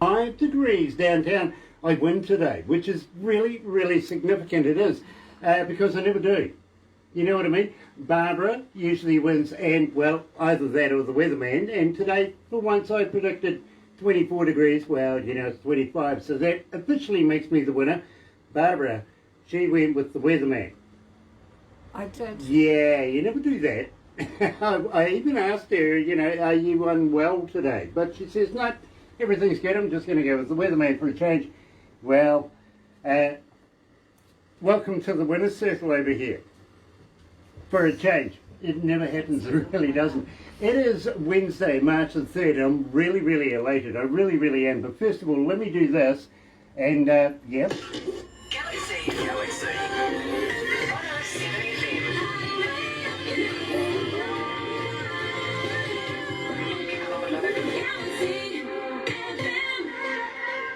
5 degrees downtown. I win today, which is really, really significant. It is, because I never do. You know what I mean? Barbara usually wins, and, well, either that or the weatherman. And today, for once, I predicted 24 degrees. Well, you know, it's 25, so that officially makes me the winner. Barbara, she went with the weatherman. I did. Yeah, you never do that. I even asked her, you know, are you unwell today? But she says, no, everything's good. I'm just going to go with the weatherman for a change. Well, welcome to the winner's circle over here. For a change. It never happens. It really doesn't. It is Wednesday, March the 3rd. I'm really, really elated. I really, really am. But first of all, let me do this. And, yeah. Galaxy 107fm.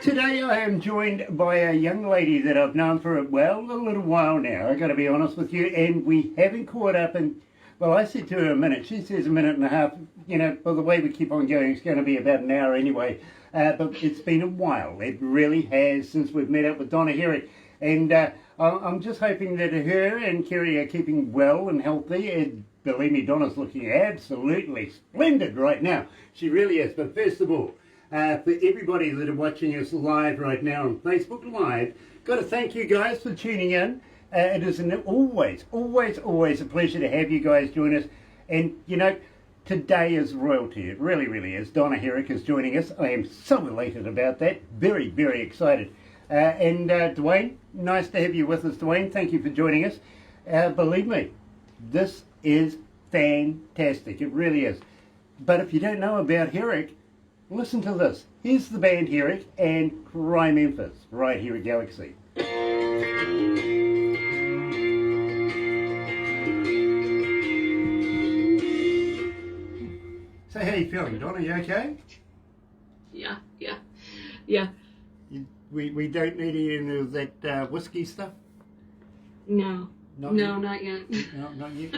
Today I am joined by a young lady that I've known for, well, a little while now, I've got to be honest with you, and we haven't caught up in, well, I said to her a minute, she says a minute and a half, you know, well, the way we keep on going, it's going to be about an hour anyway, but it's been a while, it really has, since we've met up with Donna Herrick, and I'm just hoping that her and Kerry are keeping well and healthy, and believe me, Donna's looking absolutely splendid right now, she really is, but first of all, for everybody that are watching us live right now on Facebook Live, got to thank you guys for tuning in. It is always a pleasure to have you guys join us. And, you know, today is royalty. It really, really is. Donna Herrick is joining us. I am so elated about that. Very, very excited. And Dwayne, nice to have you with us, Dwayne. Thank you for joining us. Believe me, this is fantastic. It really is. But if you don't know about Herrick, listen to this. Here's the band Herrick and Cry Memphis, right here at Galaxy. So how you feeling, Donna? You okay? Yeah. We don't need any of that whiskey stuff? No, not yet. No, not yet.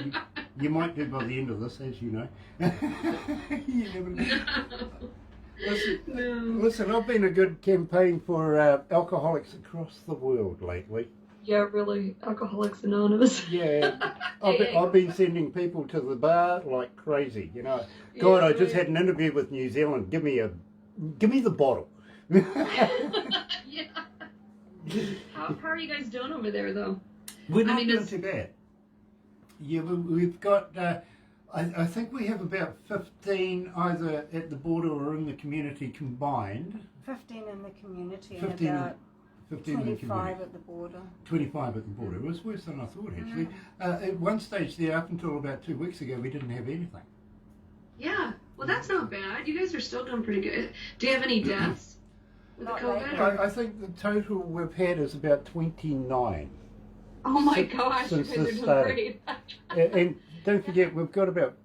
You might do by the end of this, as you know. You never know. Listen, I've been a good campaign for alcoholics across the world lately. Yeah, really, Alcoholics Anonymous. Yeah, I've been sending people to the bar like crazy, you know. God, yeah, I just had an interview with New Zealand. Give me the bottle. Yeah. How are you guys doing over there, though? We're not doing too bad. Yeah, we've got... I think we have about 15 either at the border or in the community combined. 15 in the community 15, and about 25 at the border. 25 at the border. It was worse than I thought, actually. At one stage there, up until about 2 weeks ago, we didn't have anything. Yeah, well, that's not bad. You guys are still doing pretty good. Do you have any deaths with the COVID? I think the total we've had is about 29. Oh my gosh, you guys are doing great. And don't forget, we've got about,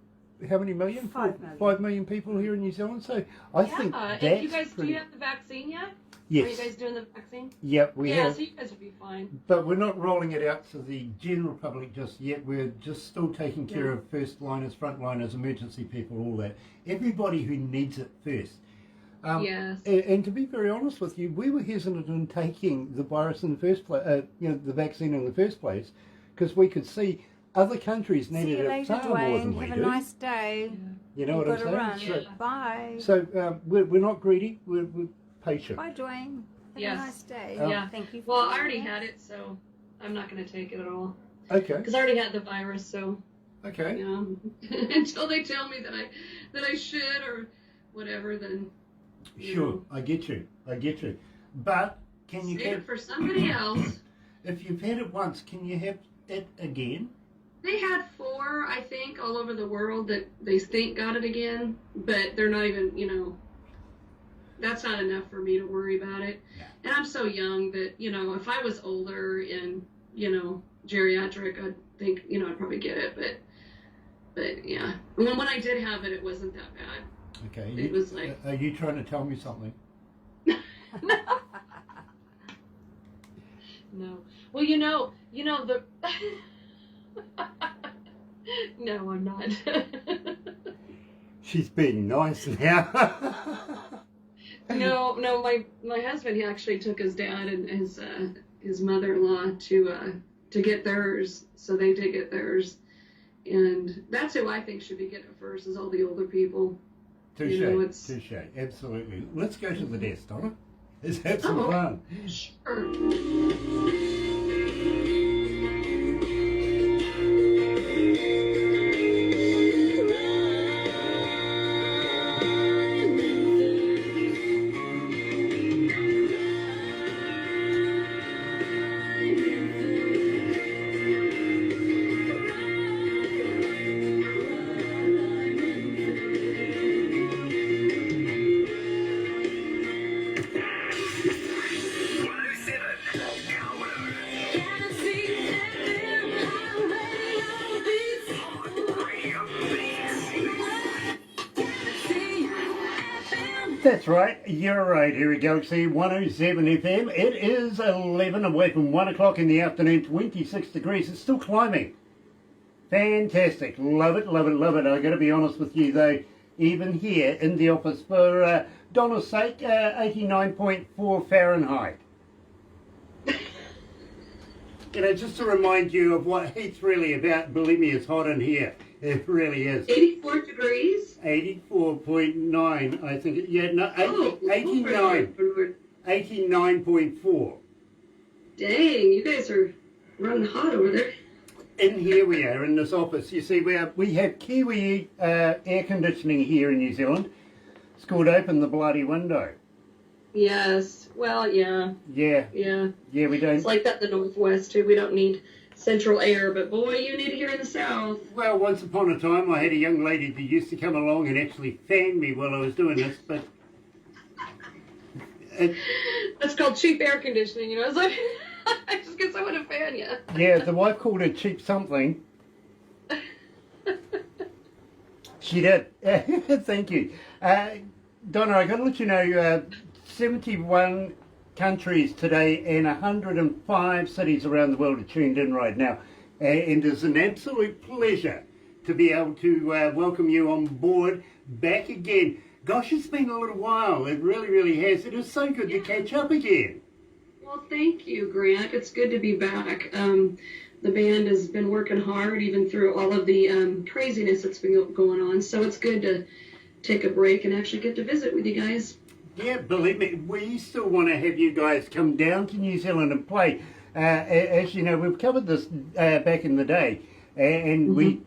how many million? 5 million. 5 million people here in New Zealand. So I think that's and you guys, pretty... do you have the vaccine yet? Yes. Are you guys doing the vaccine? Yep, we have. Yeah, so you guys will be fine. But we're not rolling it out to the general public just yet. We're just still taking care of first liners, front liners, emergency people, all that. Everybody who needs it first. Yes. And to be very honest with you, we were hesitant in taking the virus in the first place, the vaccine in the first place, because we could see other countries needed it far more than we do. Have a nice day. Yeah. You know what I'm saying? Run. So, Bye. So we're not greedy. We're patient. Bye, Dwayne. Have a nice day. Yeah. Thank you. Well, I already had it, so I'm not going to take it at all. Okay. Because I already had the virus, so. Okay. You know, until they tell me that I should or whatever, then. Sure, I get you. But can you save it for somebody else? If you've had it once, can you have it again? They had 4, I think, all over the world that they think got it again, but they're not even, that's not enough for me to worry about it. Yeah. And I'm so young that, if I was older and, geriatric, I'd think, I'd probably get it, but yeah. When I did have it, it wasn't that bad. Okay. It was like... Are you trying to tell me something? No. Well, the... No, I'm not. She's being nice now. No, my husband, he actually took his dad and his mother-in-law to get theirs, so they did get theirs, and that's who I think should be getting it first, is all the older people. Touche, touche, absolutely. Let's go to the desk, Donna. Let's have some fun. Sure. That's right, you're right, here at Galaxy 107 FM. It is 11 away from 1 o'clock in the afternoon, 26 degrees. It's still climbing. Fantastic. Love it, love it, love it. I've got to be honest with you, though, even here in the office, for Donna's sake, 89.4 Fahrenheit. Just to remind you of what heat's really about, believe me, it's hot in here. It really is. 84 degrees? 84.9, I think. 89. 89.4. Dang, you guys are running hot over there. In here we are, in this office. You see, we have Kiwi air conditioning here in New Zealand. It's called Open the Bloody Window. Yes. Well, yeah. Yeah. Yeah. Yeah, we don't. It's like that in the Northwest, too. We don't need central air, but boy, you need it here in the South. Well, once upon a time, I had a young lady that used to come along and actually fan me while I was doing this, but... That's called cheap air conditioning, It's like, I just get someone to fan you. Yeah, the wife called it cheap something. She did. Thank you. Donna, I got to let you know, 71 countries today and 105 cities around the world are tuned in right now. And it's an absolute pleasure to be able to welcome you on board back again. Gosh, it's been a little while. It really, really has. It is so good to catch up again. Well, thank you, Grant. It's good to be back. The band has been working hard even through all of the craziness that's been going on. So it's good to take a break and actually get to visit with you guys. Yeah, believe me, we still want to have you guys come down to New Zealand and play. As you know, we've covered this back in the day, and we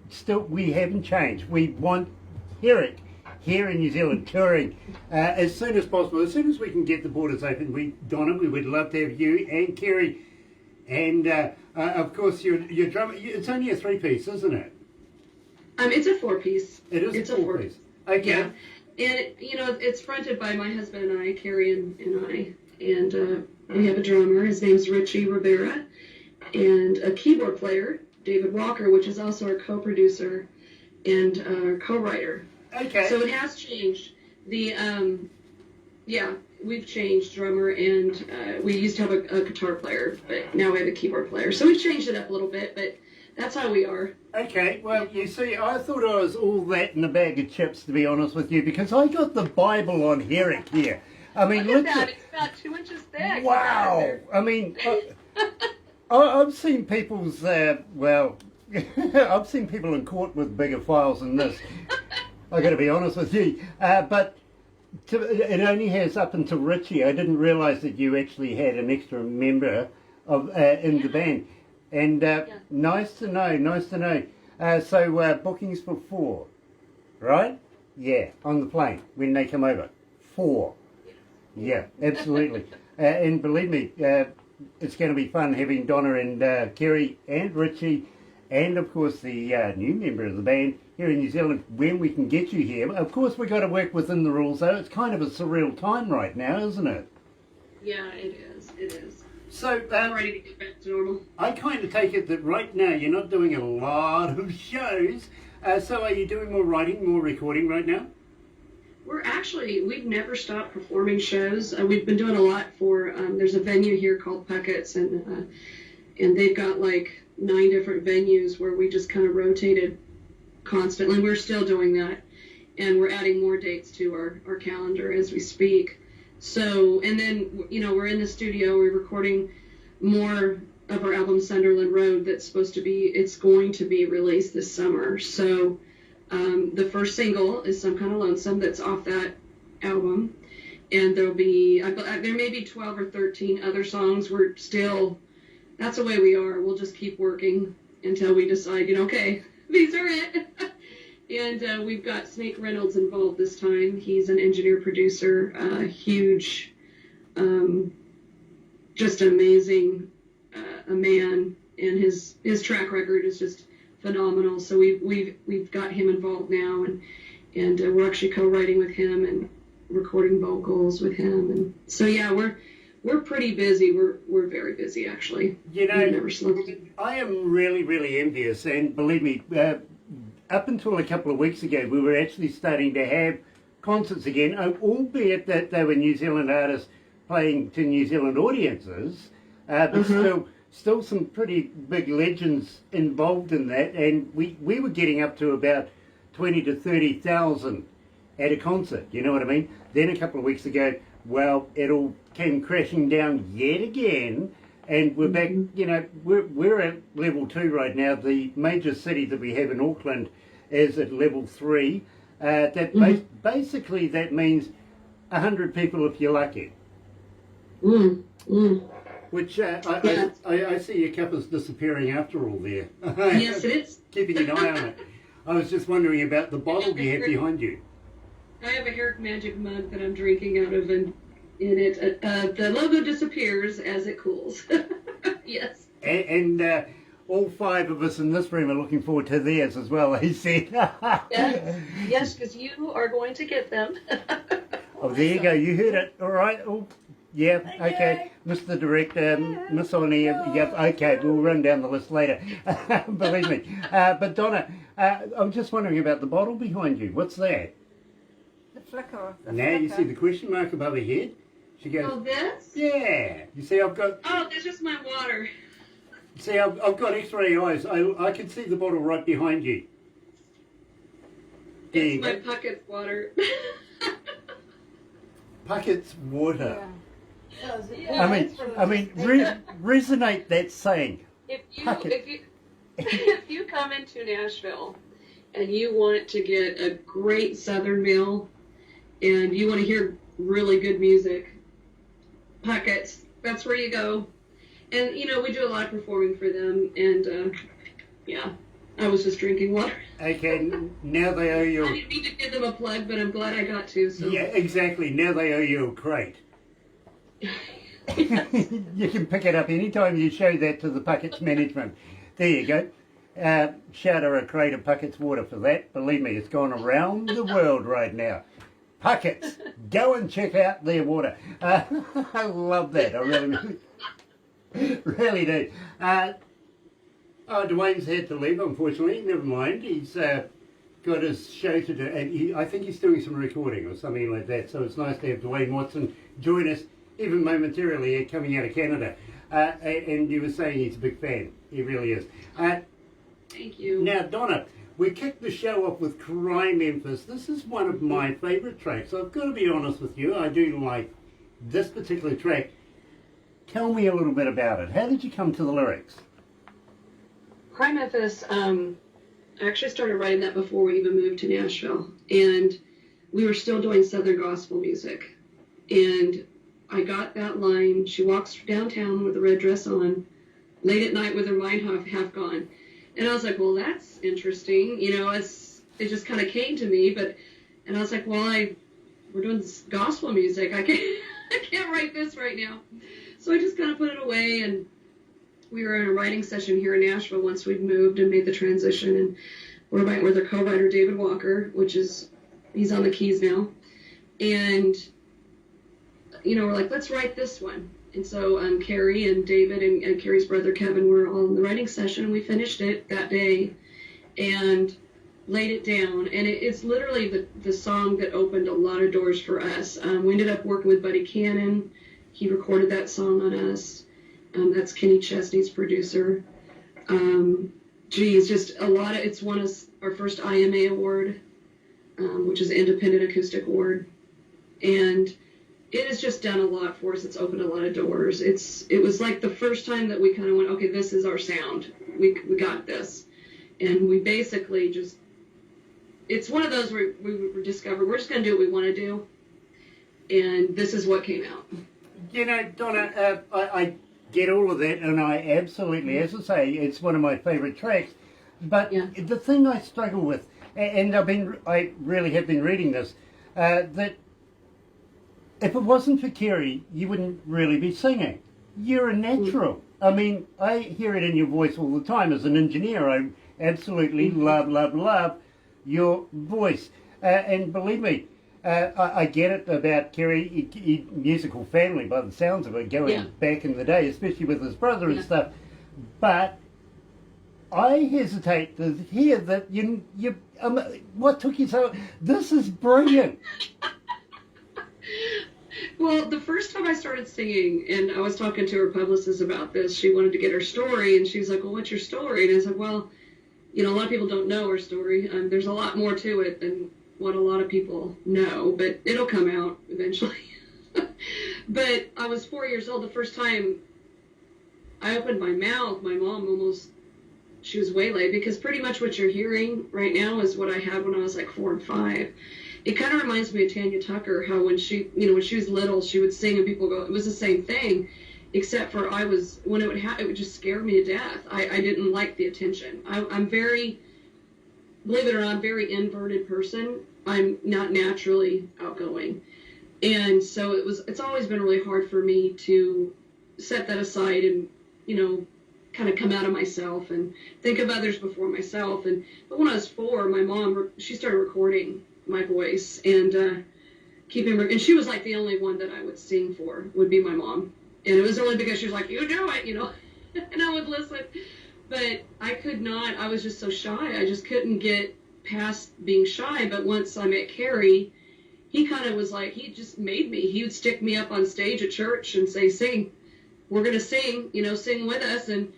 haven't changed. We want Herrick here in New Zealand touring as soon as possible. As soon as we can get the borders open, Donna, we would love to have you and Kerry, and of course your drummer. It's only a 3-piece, isn't it? It's a 4-piece. It is. It's a 4-piece. Okay. Yeah. And, it's fronted by my husband and I, Carrie and I. And we have a drummer. His name's Richie Rivera. And a keyboard player, David Walker, which is also our co-producer and our co-writer. Okay. So it has changed. We've changed drummer, and we used to have a guitar player, but now we have a keyboard player. So we've changed it up a little bit, but that's how we are. Okay, well, you see, I thought I was all that in a bag of chips, to be honest with you, because I got the Bible on Herrick here. I mean, look at that. It's about 2 inches thick. Wow. I mean, I've seen people's, I've seen people in court with bigger files than this. I got to be honest with you. But it only has up until Richie. I didn't realise that you actually had an extra member in the band. And nice to know, nice to know. So bookings for 4, right? Yeah, on the plane when they come over. 4. Yeah, absolutely. And believe me, it's going to be fun having Donna and Kerry and Richie and, of course, the new member of the band here in New Zealand when we can get you here. Of course, we've got to work within the rules, though. It's kind of a surreal time right now, isn't it? Yeah, it is. It is. So, I'm ready to get back to normal. I kind of take it that right now you're not doing a lot of shows. So are you doing more writing, more recording right now? We've never stopped performing shows. We've been doing a lot for, there's a venue here called Puckett's, and they've got like 9 different venues where we just kind of rotated constantly. We're still doing that, and we're adding more dates to our calendar as we speak. So, and then, we're in the studio, we're recording more of our album Sunderland Road it's going to be released this summer. So the first single is Some Kind of Lonesome that's off that album. And there may be 12 or 13 other songs. That's the way we are. We'll just keep working until we decide, okay, these are it. And we've got Snake Reynolds involved this time. He's an engineer producer, huge, just amazing a man, and his track record is just phenomenal. So we've got him involved now, and we're actually co-writing with him and recording vocals with him. And so yeah, we're pretty busy. We're very busy actually. We've never slept. I am really, really envious, and believe me, up until a couple of weeks ago, we were actually starting to have concerts again, albeit that they were New Zealand artists playing to New Zealand audiences, but still some pretty big legends involved in that, and we were getting up to about 20 to 30,000 at a concert, you know what I mean? Then a couple of weeks ago, well, it all came crashing down yet again, and we're back, we're at level 2 right now. The major city that we have in Auckland is at level 3. Basically that means 100 people if you're lucky. Which I see your cup is disappearing after all there. Yes, it is. Keeping an eye on it. I was just wondering about the bottle you have behind you. I have a Herrick Magic mug that I'm drinking out of, and in it, the logo disappears as it cools. Yes. And all 5 of us in this room are looking forward to theirs as well, he said. Yes, because you are going to get them. Oh, there you go. You heard it. All right. Oh, yeah. Okay. Mr. Director, Miss Oni. Yep. Okay. We'll run down the list later. Believe me. But Donna, I'm just wondering about the bottle behind you. What's that? The flicker. Now you see the question mark above her head. She goes. Oh, this? Yeah. You see, I've got. Oh, that's just my water. See, I've got X-ray eyes. I can see the bottle right behind you. It's my Puckett's water. Puckett's water. Yeah. I mean, resonate that saying. If you come into Nashville and you want to get a great Southern meal and you want to hear really good music, Puckett's, that's where you go. And, we do a lot of performing for them, and, I was just drinking water. Okay, now they owe you... I didn't mean to give them a plug, but I'm glad I got to, so... Yeah, exactly. Now they owe you a crate. You can pick it up anytime you show that to the Puckett's management. There you go. Shout her a crate of Puckett's water for that. Believe me, it's gone around the world right now. Puckett's, go and check out their water. I love that. I really do. Dwayne's had to leave, unfortunately. Never mind. He's got his show to do. And I think he's doing some recording or something like that. So it's nice to have Dwayne Watson join us, even momentarily, coming out of Canada. And you were saying he's a big fan. He really is. Thank you. Now, Donna, we kicked the show off with Cry Memphis. This is one of my favourite tracks. I've got to be honest with you. I do like this particular track. Tell me a little bit about it. How did you come to the lyrics? Cry Memphis, I actually started writing that before we even moved to Nashville. And we were still doing Southern gospel music. And I got that line, she walks downtown with a red dress on, late at night with her mind half gone. And I was like, well, that's interesting. It just kind of came to me. And I was like, well, we're doing this gospel music. I can't write this right now. So I just kind of put it away, and we were in a writing session here in Nashville once we'd moved and made the transition, and we're writing with our co-writer David Walker, he's on the keys now, and we're like, let's write this one. And so Carrie and David and Carrie's brother Kevin were all in the writing session, and we finished it that day and laid it down, and it's literally the song that opened a lot of doors for us. We ended up working with Buddy Cannon. He recorded that song on us. That's Kenny Chesney's producer. Just a lot of, it's won us our first IMA award, which is Independent Acoustic Award. And it has just done a lot for us. It's opened a lot of doors. It was like the first time that we kind of went, okay, this is our sound. We got this. And we basically just, it's one of those where we discovered we're just going to do what we want to do. And this is what came out. You know, Donna, I get all of that, and I absolutely, as I say, it's one of my favourite tracks. But the thing I struggle with, and I really have been reading this, that if it wasn't for Kerry, you wouldn't really be singing. You're a natural. I mean, I hear it in your voice all the time. As an engineer, I absolutely love your voice. And believe me, I get it about Kerry, musical family by the sounds of it, going back in the day, especially with his brother and stuff. But I hesitate to hear that what took you so... This is brilliant. Well, the first time I started singing, and I was talking to her publicist about this, she wanted to get her story, and she was like, well, what's your story? And I said, well, a lot of people don't know her story. There's a lot more to it than what a lot of people know, but it'll come out eventually. But I was 4 years old. The first time I opened my mouth, my mom she was waylaid, because pretty much what you're hearing right now is what I had when I was like 4 and 5. It kind of reminds me of Tanya Tucker, how when she was little, she would sing and people go, it was the same thing, except for when it would just scare me to death. I didn't like the attention. I'm very, believe it or not, I'm a very inverted person. I'm not naturally outgoing. And so it's always been really hard for me to set that aside and, kind of come out of myself and think of others before myself. But when I was 4, my mom, she started recording my voice and and she was like the only one that I would sing for, would be my mom. And it was only because she was like, you do it, and I would listen. But I could not, I was just so shy. I just couldn't get past being shy. But once I met Kerry, he kind of was like, he just made me. He would stick me up on stage at church and say, sing. We're going to sing, sing with us. And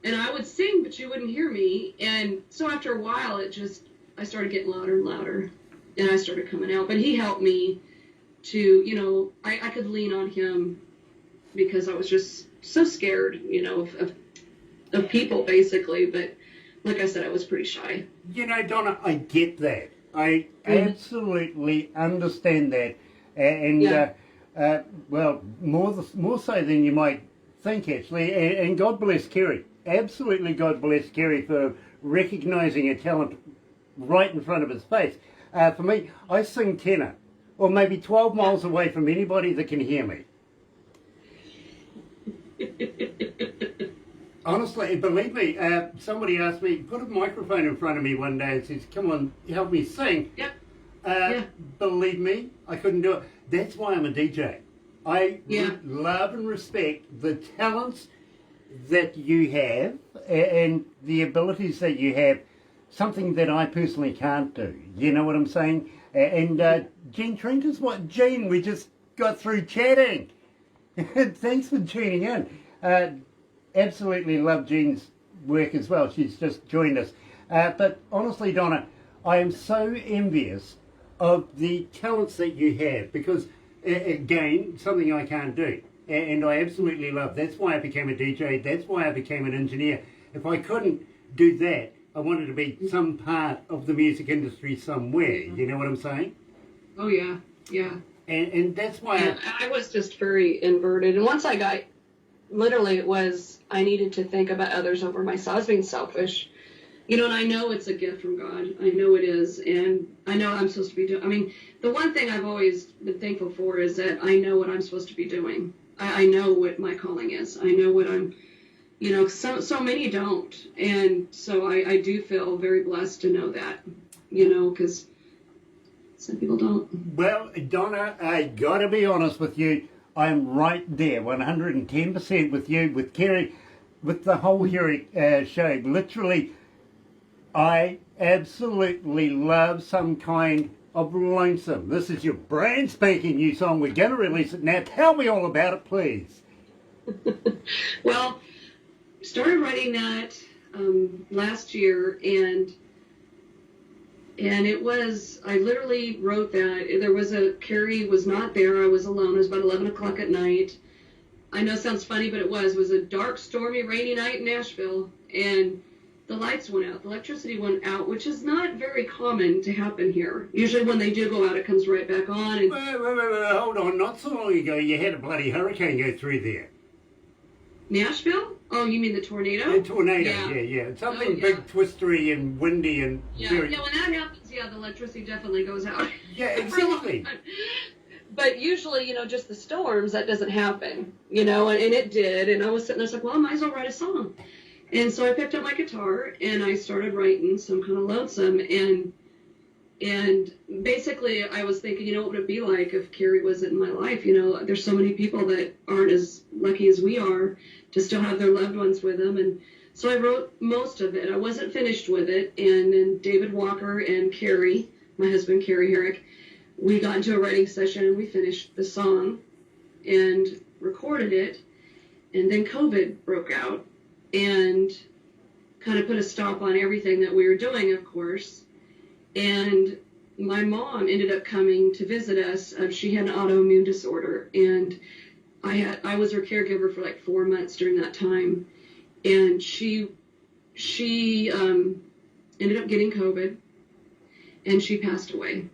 I would sing, but you wouldn't hear me. And so after a while, I started getting louder and louder. And I started coming out. But he helped me to, I could lean on him because I was just so scared, of people, basically. But like I said, I was pretty shy. Donna, I get that. I absolutely understand that. And, well, more so than you might think, actually. And God bless Kerry. Absolutely God bless Kerry for recognising a talent right in front of his face. For me, I sing tenor, or maybe 12 miles away from anybody that can hear me. Honestly, believe me, somebody asked me, put a microphone in front of me one day and says, come on, help me sing. Believe me, I couldn't do it. That's why I'm a DJ. I love and respect the talents that you have and the abilities that you have, something that I personally can't do. You know what I'm saying? And Jean Trent is what? Jean, we just got through chatting. Thanks for tuning in. Absolutely love Jean's work as well. She's just joined us. But honestly, Donna, I am so envious of the talents that you have because, again, something I can't do. And I absolutely love. That's why I became a DJ. That's why I became an engineer. If I couldn't do that, I wanted to be some part of the music industry somewhere. You know what I'm saying? Oh, yeah. Yeah. And that's why... I was just very inverted. And once I got... Literally, it was... I needed to think about others over myself. I was being selfish. And I know it's a gift from God. I know it is. And I know I'm supposed to be doing... I mean, the one thing I've always been thankful for is that I know what I'm supposed to be doing. I know what my calling is. I know what I'm... so many don't. And so I do feel very blessed to know that, because some people don't. Well, Donna, I got to be honest with you. I'm right there, 110% with you, with Kerry, with the whole Herrick show. Literally, I absolutely love Some Kind of Lonesome. This is your brand spanking new song. We're going to release it now. Tell me all about it, please. Well, started writing that last year, and And I literally wrote that. Carrie was not there. I was alone. It was about 11 o'clock at night. I know it sounds funny, but it was a dark, stormy, rainy night in Nashville. And the lights went out. The electricity went out, which is not very common to happen here. Usually when they do go out, it comes right back on. And Wait, hold on. Not so long ago, you had a bloody hurricane go through there. Nashville? Oh, you mean the tornado? A tornado, Yeah. yeah. Something Oh, yeah. big, twistery, and windy, and Yeah, very... when that happens, the electricity definitely goes out. Yeah, For a long exactly. time. But usually, just the storms, that doesn't happen, and it did. And I was sitting there, I was like, well, I might as well write a song. And so I picked up my guitar, and I started writing some kind of lonesome. And basically, I was thinking, what would it be like if Carrie wasn't in my life? There's so many people that aren't as lucky as we are to still have their loved ones with them. And so I wrote most of it. I wasn't finished with it. And then David Walker and Carrie, my husband, Herrick, we got into a writing session and we finished the song and recorded it. And then COVID broke out and kind of put a stop on everything that we were doing, of course. And my mom ended up coming to visit us. She had an autoimmune disorder, and I was her caregiver for like 4 months during that time. And she ended up getting COVID, and she passed away.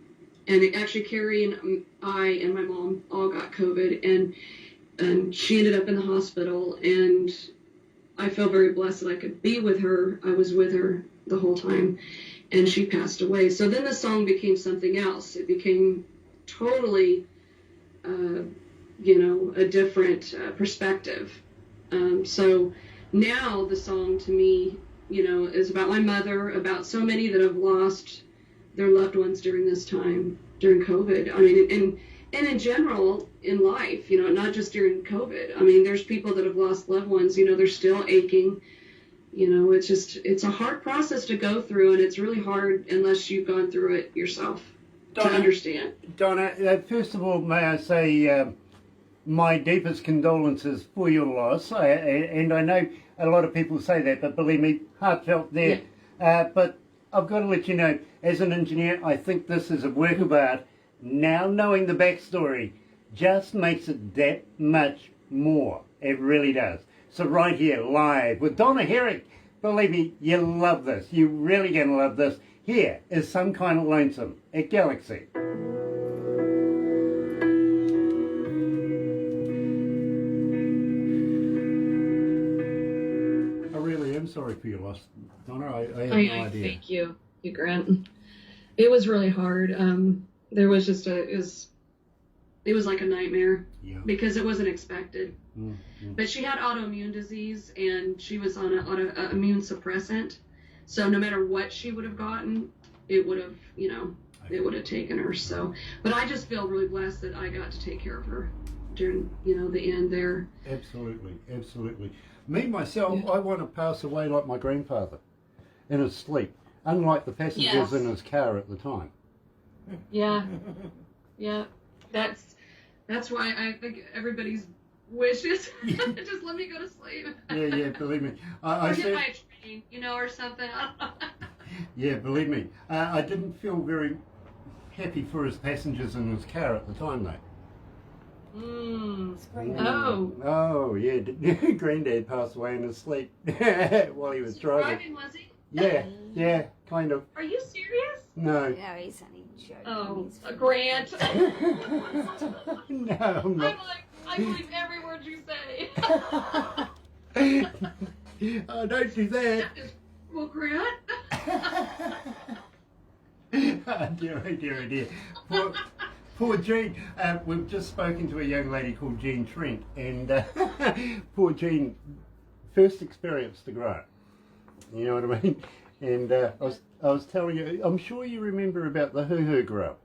And actually, Carrie and I and my mom all got COVID, and she ended up in the hospital. And I feel very blessed that I could be with her. I was with her the whole time, and she passed away. So then the song became something else. It became totally, a different perspective. So now the song to me, is about my mother, about so many that have lost their loved ones during this time, during COVID. I mean, and in general in life, not just during COVID. I mean, there's people that have lost loved ones, they're still aching. It's a hard process to go through, and it's really hard unless you've gone through it yourself to understand. Donna, first of all, may I say my deepest condolences for your loss. And I know a lot of people say that, but believe me, heartfelt there. Yeah. But I've got to let you know, as an engineer, I think this is a work of art. Now knowing the backstory just makes it that much more. It really does. So right here, live, with Donna Herrick. Believe me, you'll love this. You're really going to love this. Here is Some Kind of Lonesome at Galaxy. I really am sorry for your loss, Donna. I have no idea. Thank you, Grant. It was really hard. There was just it was like a nightmare, because it wasn't expected. But she had autoimmune disease, and she was on an immune suppressant. So no matter what she would have gotten, it would have, it would have taken her. So, but I just feel really blessed that I got to take care of her during, the end there. Absolutely. Me, myself, I want to pass away like my grandfather, in his sleep, unlike the passengers in his car at the time. Yeah. That's why I think everybody's wishes. Just let me go to sleep. Yeah, believe me. Or get my train, or something. Yeah, believe me. I didn't feel very happy for his passengers in his car at the time, though. Oh, yeah. Granddad passed away in his sleep while he was driving. Was he? Yeah, kind of. Are you serious? No. No, he's only joking. Oh, a Grant. No, I'm not. I believe every word you say. Oh, don't do that. Well, Grant. Oh, dear. Poor Jean. We've just spoken to a young lady called Jean Trent, and poor Jean first experienced the grant. You know what I mean? And I was telling you, I'm sure you remember about the hoo-hoo grub.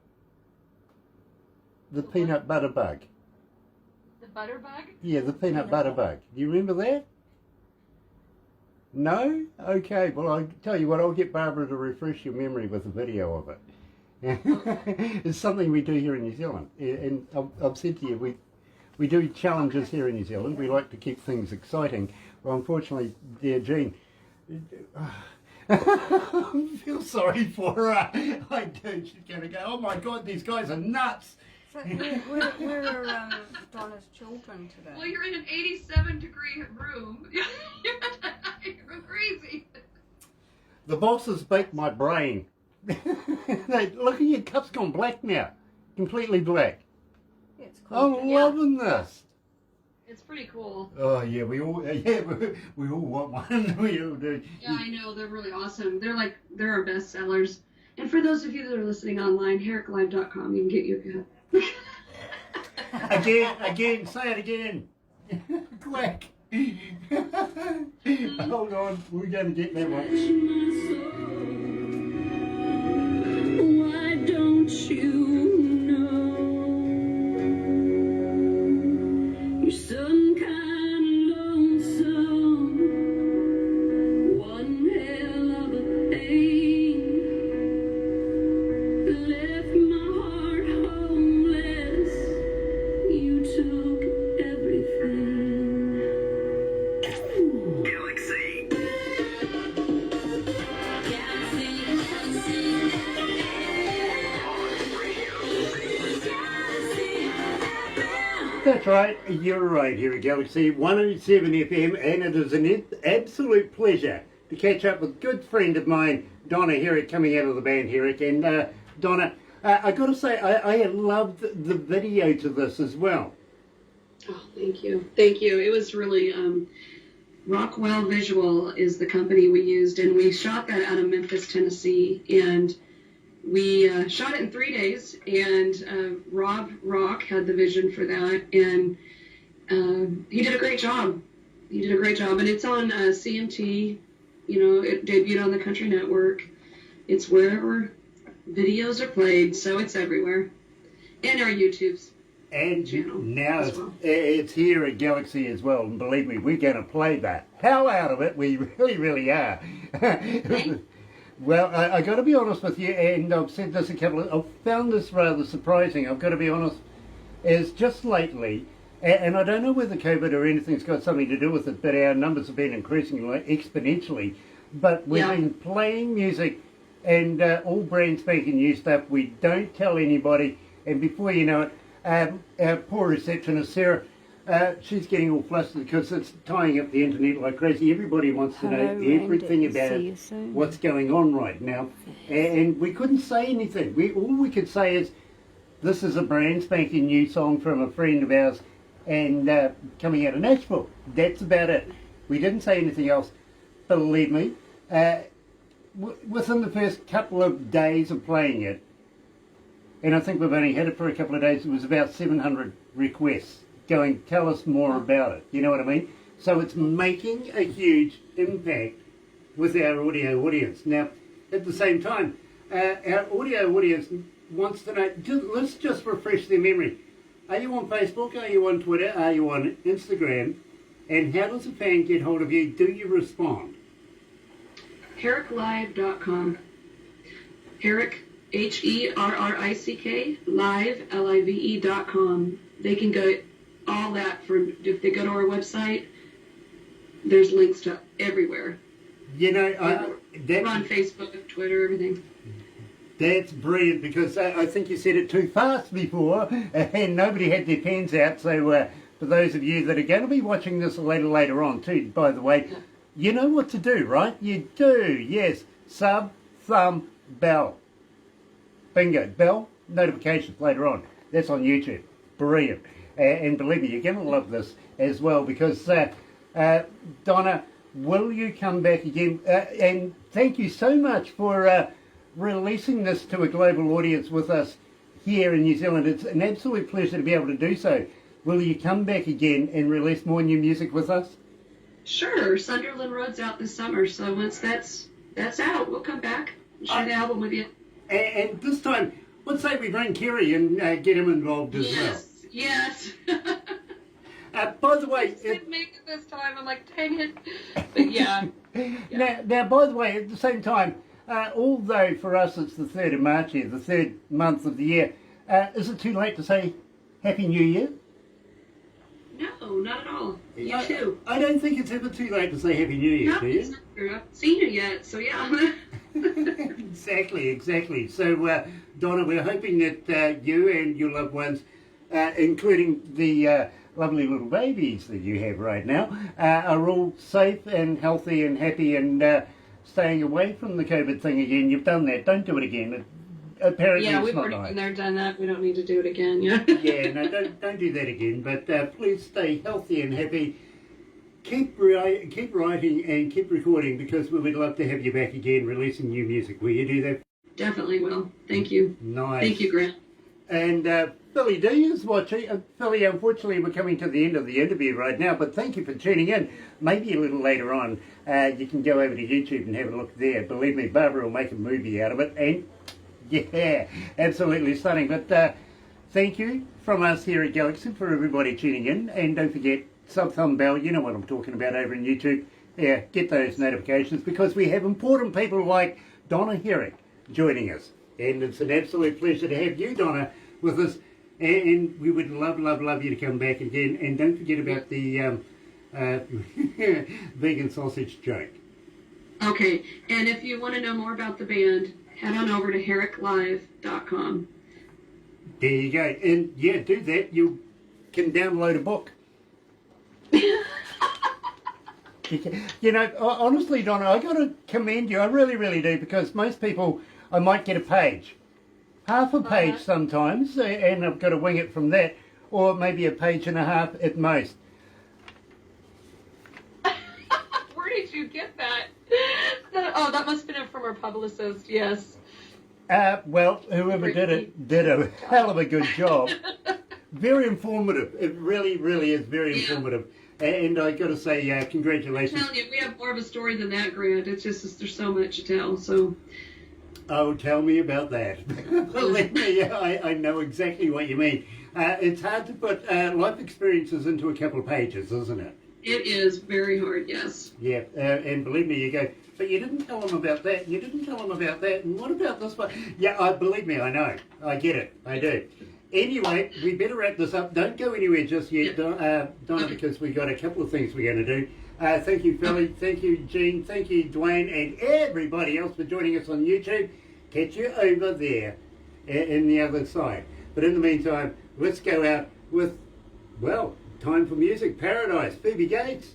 The peanut butter bug. The butter bug? Yeah, the peanut butter bug. Do you remember that? No? Okay, well, I'll tell you what, I'll get Barbara to refresh your memory with a video of it. It's something we do here in New Zealand. And I've said to you, we do challenges here in New Zealand. We like to keep things exciting. Well, unfortunately, dear Jean, I feel sorry for her. I do. She's going to go, oh my God, these guys are nuts. So where are Donna's children today? Well, you're in an 87-degree room. You're crazy. The boss has baked my brain. Look at your cup's gone black now. Completely black. Yeah, it's cool. I'm loving this. It's pretty cool. Oh yeah, we all want one. We all do. Yeah, I know. They're really awesome. They're our best sellers. And for those of you that are listening online, herricklive.com, you can get you a cup. Again, say it again. Quick. Hold on, we're going to get that one. Why don't you know you're some kind of lonesome, one hell of a pain, left my heart homeless, you took everything. Galaxy. That's right, you're right here at Galaxy 107 FM, and it is an absolute pleasure to catch up with a good friend of mine, Donna Herrick, coming out of the band Herrick. And Donna, I got to say, I loved the video to this as well. Oh, thank you. Thank you. It was really, Rockwell Visual is the company we used, and we shot that out of Memphis, Tennessee, and we shot it in 3 days, and Rob Rock had the vision for that, and he did a great job. He did a great job, and it's on CMT. You know, it debuted on the Country Network. It's wherever videos are played, so it's everywhere, and our YouTubes. And Channel now as well. it's here at Galaxy as well, and believe me, we're going to play the hell out of it. We really, really are. Well, I got to be honest with you, and I've said this I've found this rather surprising, I've got to be honest, is just lately, and I don't know whether COVID or anything's got something to do with it, but our numbers have been increasing exponentially, but we've been playing music and all brand spanking new stuff. We don't tell anybody, and before you know it, our poor receptionist, Sarah, she's getting all flustered because it's tying up the internet like crazy. Everybody wants to know everything about what's going on right now. And we couldn't say anything. All we could say is, this is a brand spanking new song from a friend of ours and coming out of Nashville. That's about it. We didn't say anything else. Believe me, within the first couple of days of playing it, and I think we've only had it for a couple of days, it was about 700 requests going, tell us more about it. You know what I mean? So it's making a huge impact with our audio audience. Now, at the same time, our audio audience wants to know, let's just refresh their memory. Are you on Facebook? Are you on Twitter? Are you on Instagram? And how does a fan get hold of you? Do you respond? HerrickLive.com. Herrick, HERRICK, live, LIVE.com. They can go all that if they go to our website, there's links to everywhere. You know, we're on Facebook, Twitter, everything. That's brilliant, because I think you said it too fast before and nobody had their pens out. So for those of you that are going to be watching this later on too, by the way, you know what to do, right? You do, yes. Sub, thumb, bell. Bingo. Bell, notifications later on. That's on YouTube. Brilliant. And believe me, you're going to love this as well, because Donna, will you come back again? And thank you so much for releasing this to a global audience with us here in New Zealand. It's an absolute pleasure to be able to do so. Will you come back again and release more new music with us? Sure. Sunderland Road's out this summer, so once that's out, we'll come back and share the album with you. And this time, let's say we bring Kerry and get him involved as well. Yes. By the way, didn't make it this time. I'm like, dang it. But yeah. Now, by the way, at the same time, although for us it's the 3rd of March here, the 3rd month of the year, is it too late to say Happy New Year? No, not at all. You too. I don't think it's ever too late to say Happy New Year, No, do you? it's not true. I haven't seen you yet, so yeah. Exactly. So, Donna, we're hoping that you and your loved ones, including the lovely little babies that you have right now, are all safe and healthy and happy and staying away from the COVID thing again. You've done that. Don't do it again. Apparently Yeah, it's we've not already nice. been there, done that. We don't need to do it again. Yeah. Yeah, no, don't do that again. But please stay healthy and happy. Keep writing and keep recording because we would love to have you back again releasing new music. Will you do that? Definitely will. Thank you. Nice. Thank you, Grant. And Billy D is watching. Billy, unfortunately, we're coming to the end of the interview right now, but thank you for tuning in. Maybe a little later on, you can go over to YouTube and have a look there. Believe me, Barbara will make a movie out of it. And yeah, absolutely stunning. But thank you from us here at Galaxy for everybody tuning in. And don't forget, thumb bell, you know what I'm talking about over on YouTube. Yeah, get those notifications because we have important people like Donna Herrick joining us. And it's an absolute pleasure to have you, Donna, with us. And we would love you to come back again. And don't forget about the vegan sausage joke. Okay, and if you want to know more about the band, head on over to herricklive.com. There you go. And yeah, do that. You can download a book. You know, honestly, Donna, I got to commend you. I really do, because most people, I might get a page, half a page sometimes, and I've got to wing it from that, or maybe a page and a half at most. Where did you get that? That must have been from our publicist. Yes. Well, whoever did it did a hell of a good job. Very informative. It really is very informative. And I got to say, congratulations. I'm telling you, we have more of a story than that, Grant. It's just there's so much to tell. So. Oh, tell me about that. Believe me, I know exactly what you mean. It's hard to put life experiences into a couple of pages, isn't it? It is very hard, yes. Yeah, and believe me, you go, but you didn't tell them about that, you didn't tell them about that, and what about this one? Yeah, believe me, I know. I get it. I do. Anyway, we better wrap this up. Don't go anywhere just yet, Donna, because we've got a couple of things we're going to do. Thank you, Philly. Thank you, Jean. Thank you, Dwayne, and everybody else for joining us on YouTube. Catch you over there in the other side. But in the meantime, let's go out with, well, time for music. Paradise, Phoebe Gates.